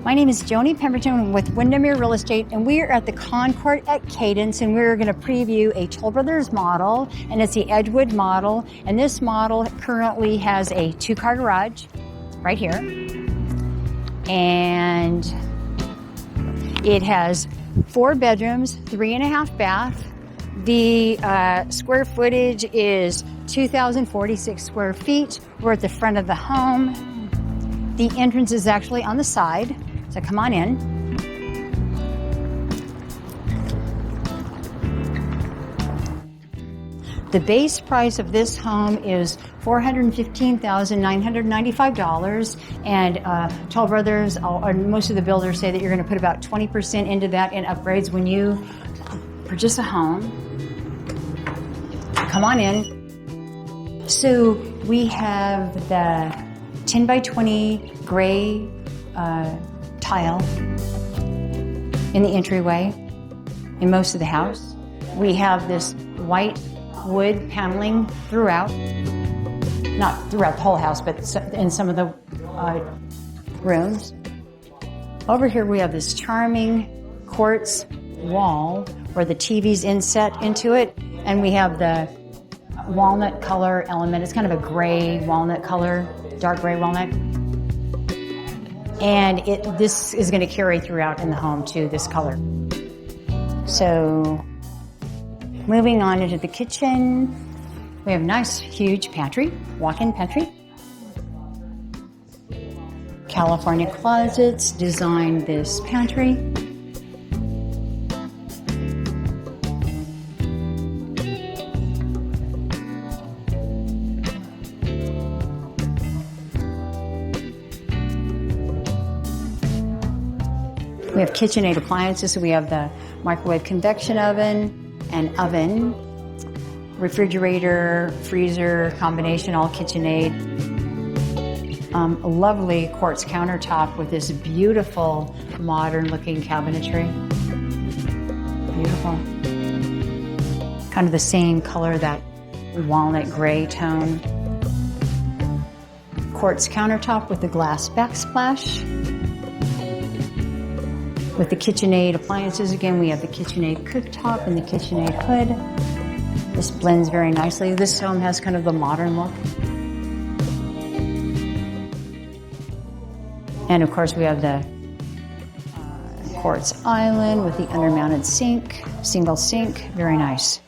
My name is joani.pemberton with Windermere Real Estate, and we are at the Concord at Cadence, and we're going to preview a Toll Brothers model, and it's the Edgewood Model. And this model currently has a 2-car garage right here, and it has 4 bedrooms, 3.5 baths. The square footage is 2,046 square feet. We're at the front of the home. The entrance is actually on the side, so come on in. The base price of this home is $415,995, and Toll Brothers, or most of the builders say that you're going to put about 20% into that in upgrades when you purchase a home. Come on in. So we have the 10 by 20 gray tile in the entryway in most of the house. We have this white wood paneling throughout, not throughout the whole house, but in some of the rooms. Over here we have this charming quartz wall where the TV's inset into it, and we have the walnut color element. It's kind of a gray walnut color, dark gray walnut. And this is going to carry throughout in the home too, this color. So moving on into the kitchen, we have a nice huge pantry, walk-in pantry. California closets designed this pantry. We have KitchenAid appliances, so we have the microwave convection oven, an oven, refrigerator, freezer combination, all KitchenAid. A lovely quartz countertop with this beautiful modern looking cabinetry. Beautiful. Kind of the same color, that walnut gray tone. Quartz countertop with the glass backsplash. With the KitchenAid appliances, again, we have the KitchenAid cooktop and the KitchenAid hood. This blends very nicely. This home has kind of the modern look. And of course, we have the quartz island with the undermounted sink, single sink, very nice.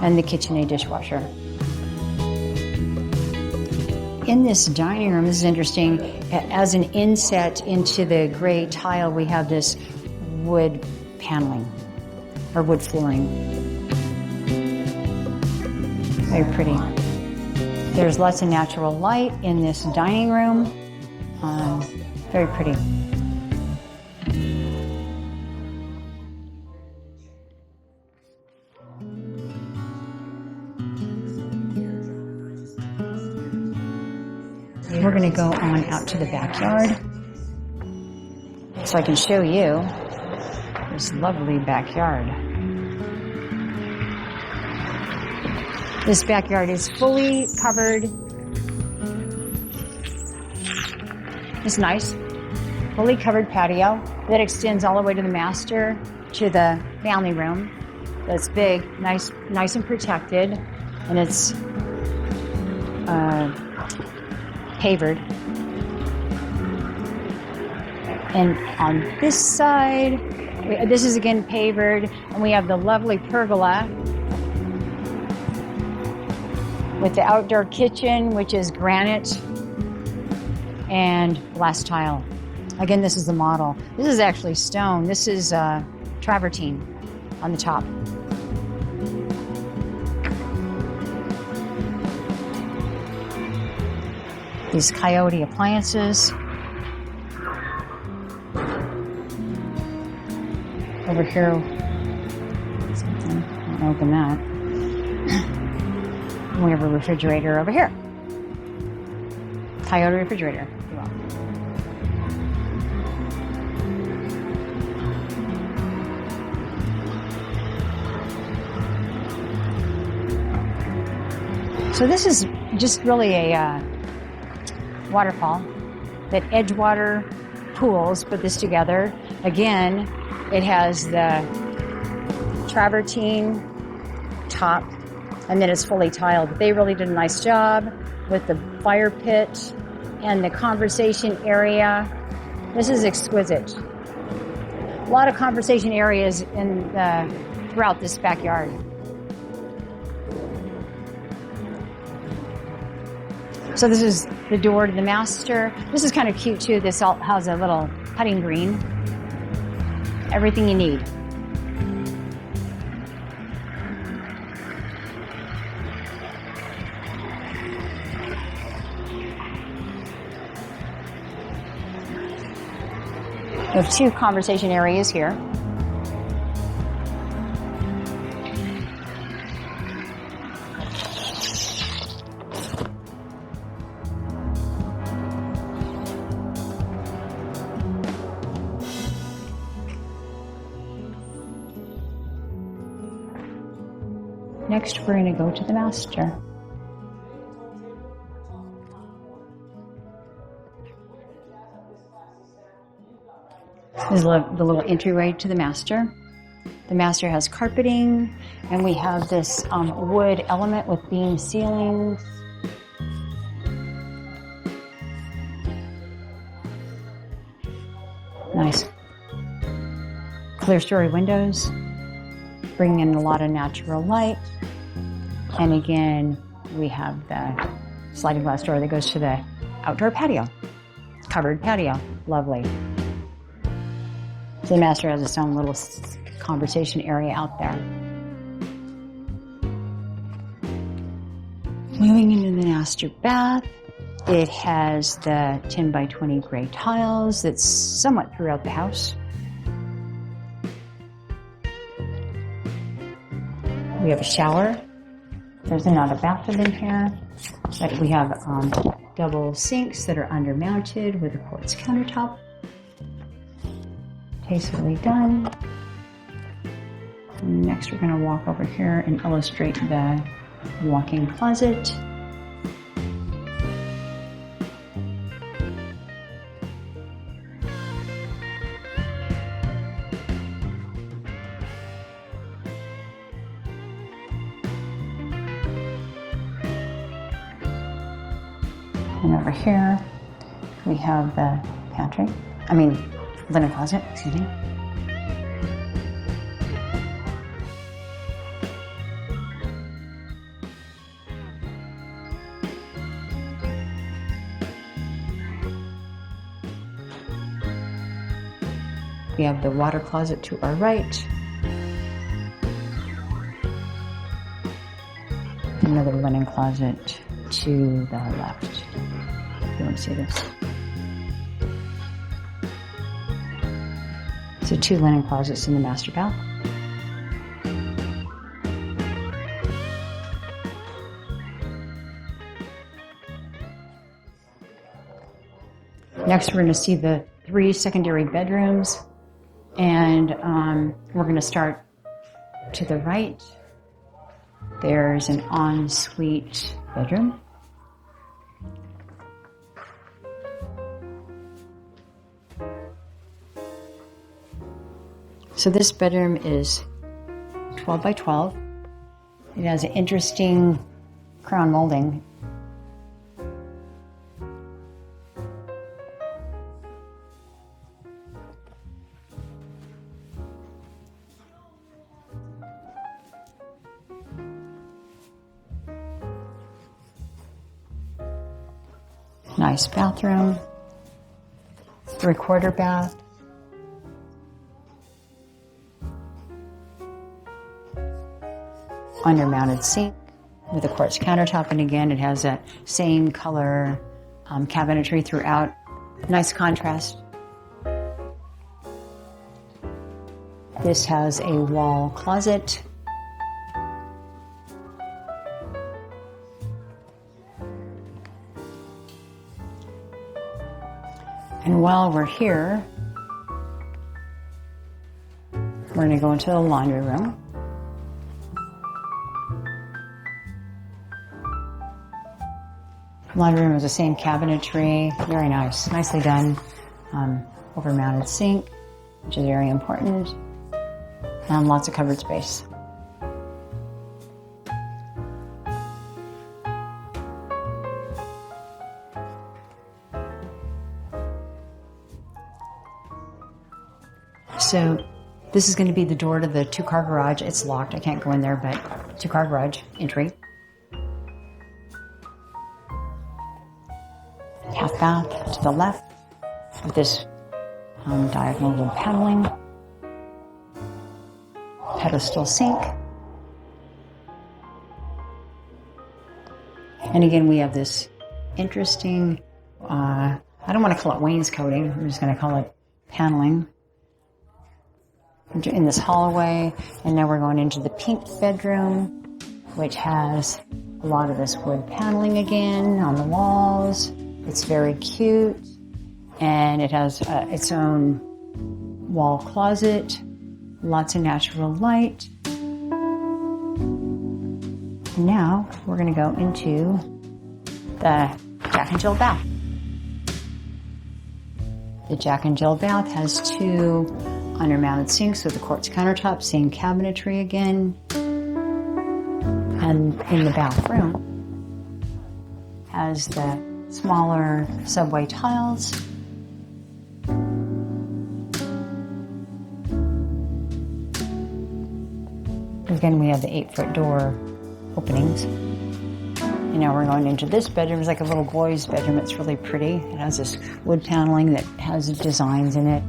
And the KitchenAid dishwasher. In this dining room, this is interesting, as an inset into the gray tile, we have this wood paneling, or wood flooring. Very pretty. There's lots of natural light in this dining room. Very pretty. We're going to go on out to the backyard so I can show you this lovely backyard. This backyard is fully covered. It's nice. Fully covered patio that extends all the way to the master, to the family room. That's big, nice and protected, and it's pavered. And on this side, this is again pavered, and we have the lovely pergola with the outdoor kitchen, which is granite and glass tile. Again, this is the model. This is actually stone. This is travertine on the top. These Coyote appliances. Over here, something, I'll open that. We have a refrigerator over here. Coyote refrigerator. So this is just really a waterfall that Edgewater pools, put this together. Again, it has the travertine top, and then it's fully tiled. They really did a nice job with the fire pit and the conversation area. This is exquisite. A lot of conversation areas throughout this backyard. So this is the door to the master. This is kind of cute too. This has a little putting green. Everything you need. We have 2 conversation areas here. Next, we're going to go to the master. This is the little entryway to the master. The master has carpeting, and we have this wood element with beam ceilings. Nice. Clear story windows, bringing in a lot of natural light. And again, we have the sliding glass door that goes to the outdoor patio, covered patio. Lovely. So the master has its own little conversation area out there. Moving into the master bath, it has the 10 by 20 gray tiles that's somewhat throughout the house. We have a shower. There's not a bathroom in here, but we have double sinks that are undermounted with a quartz countertop. Tastefully done. Next, we're going to walk over here and illustrate the walk-in closet. And over here, we have the linen closet, excuse me. We have the water closet to our right. Another linen closet to the left. If you want to see this. So 2 linen closets in the master bath. Next, we're going to see the 3 secondary bedrooms, and we're going to start to the right. There's an ensuite bedroom. So this bedroom is 12 by 12. It has an interesting crown molding. Nice bathroom, 3/4 bath. Under-mounted sink with a quartz countertop, and again, it has that same color cabinetry throughout. Nice contrast. This has a wall closet. And while we're here, we're going to go into the laundry room. Laundry room is the same cabinetry. Very nice. Nicely done. over-mounted sink, which is very important, and lots of covered space. So this is going to be the door to the two-car garage. It's locked. I can't go in there, but two-car garage entry. Half bath to the left with this diagonal little paneling. Pedestal sink. And again, we have this interesting, I don't want to call it wainscoting. I'm just going to call it paneling in this hallway. And now we're going into the pink bedroom, which has a lot of this wood paneling again on the walls. It's very cute, and it has its own wall closet, lots of natural light. Now we're going to go into the Jack and Jill bath. The Jack and Jill bath has two under-mounted sinks with the quartz countertop, same cabinetry again. And in the bathroom has the smaller subway tiles. Again, we have the 8-foot door openings. And now we're going into this bedroom. It's like a little boy's bedroom. It's really pretty. It has this wood paneling that has designs in it.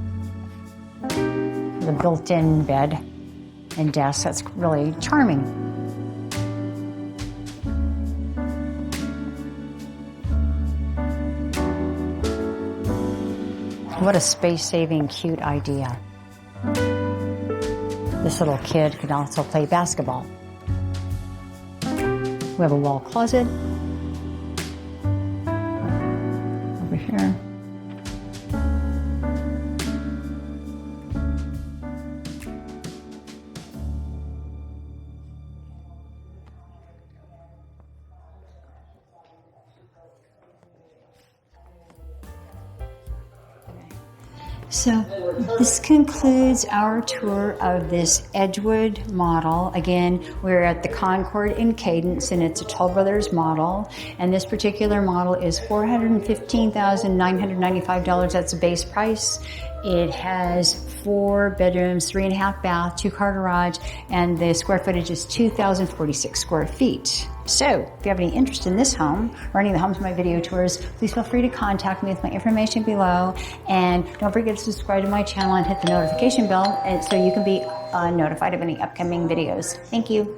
The built-in bed and desk. That's really charming. What a space-saving, cute idea. This little kid can also play basketball. We have a wall closet over here. So this concludes our tour of this Edgewood model. Again, we're at the Concord in Cadence, and it's a Toll Brothers model. And this particular model is $415,995. That's the base price. It has 4 bedrooms, 3.5 bath, 2-car garage, and the square footage is 2,046 square feet. So, if you have any interest in this home or any of the homes in my video tours, please feel free to contact me with my information below. And don't forget to subscribe to my channel and hit the notification bell so you can be notified of any upcoming videos. Thank you.